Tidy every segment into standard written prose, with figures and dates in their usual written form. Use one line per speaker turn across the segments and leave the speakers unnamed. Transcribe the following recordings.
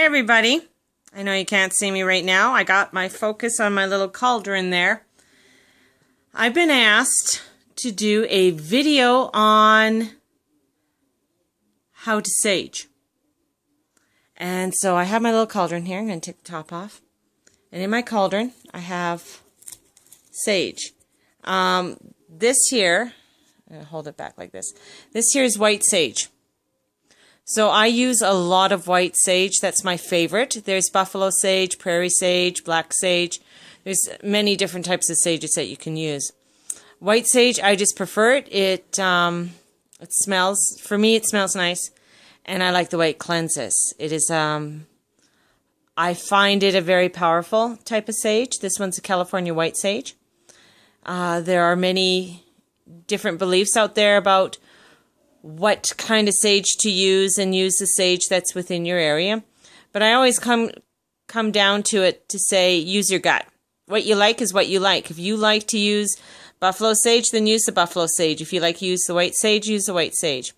everybody. I know you can't see me right now. I got my focus on my little cauldron there. I've been asked to do a video on how to sage. And so I have my little cauldron here. I'm going to take the top off. And in my cauldron, I have sage. This here, I'm going to hold it back like this. This here is white sage. So I use a lot of white sage. That's my favorite. There's buffalo sage, prairie sage, black sage. There's many different types of sages that you can use. White sage, I just prefer it. It smells, for me it smells nice. And I like the way it cleanses. It is, I find it a very powerful type of sage. This one's a California white sage. There are many different beliefs out there about what kind of sage to use, and use the sage that's within your area. But I always come down to it to say, use your gut. What you like is what you like. If you like to use buffalo sage, then use the buffalo sage. If you like to use the white sage, use the white sage.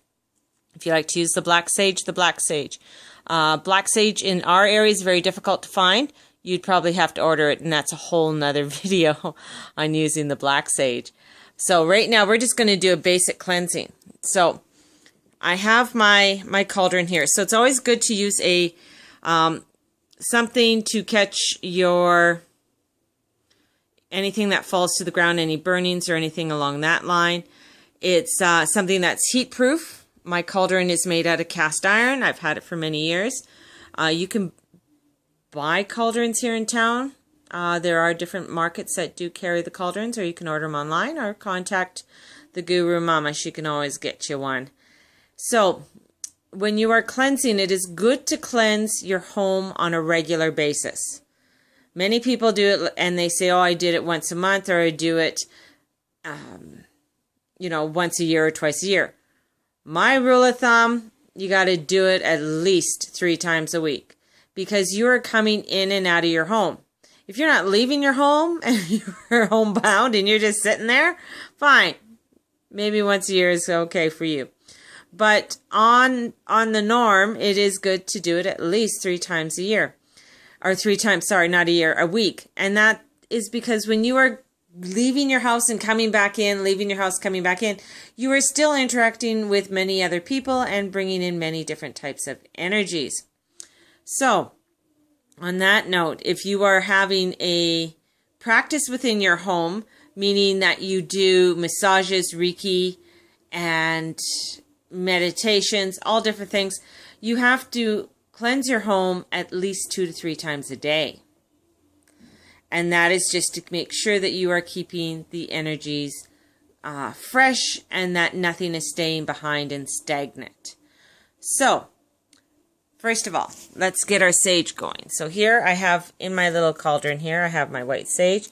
If you like to use the black sage, the black sage. Black sage in our area is very difficult to find. You'd probably have to order it, and that's a whole nother video on using the black sage. So right now, we're just going to do a basic cleansing. So I have my cauldron here. So it's always good to use a something to catch your anything that falls to the ground, any burnings or anything along that line. It's something that's heat proof. My cauldron is made out of cast iron. I've had it for many years. You can buy cauldrons here in town. There are different markets that do carry the cauldrons, or you can order them online, or contact the Guru Mama. She can always get you one. So when you are cleansing, it is good to cleanse your home on a regular basis. Many people do it and they say, oh, I did it once a month, or I do it, once a year or twice a year. My rule of thumb, you got to do it at least 3 times a week, because you are coming in and out of your home. If you're not leaving your home and you're homebound and you're just sitting there, fine. Maybe once a year is okay for you. But on the norm, it is good to do it at least 3 times a year. Or 3 times, sorry, not a year, a week. And that is because when you are leaving your house and coming back in, leaving your house, coming back in, you are still interacting with many other people and bringing in many different types of energies. So, on that note, if you are having a practice within your home, meaning that you do massages, Reiki, and meditations, all different things, you have to cleanse your home at least 2 to 3 times a day. And that is just to make sure that you are keeping the energies fresh and that nothing is staying behind and stagnant. So, first of all, let's get our sage going. So here I have, in my little cauldron here, I have my white sage.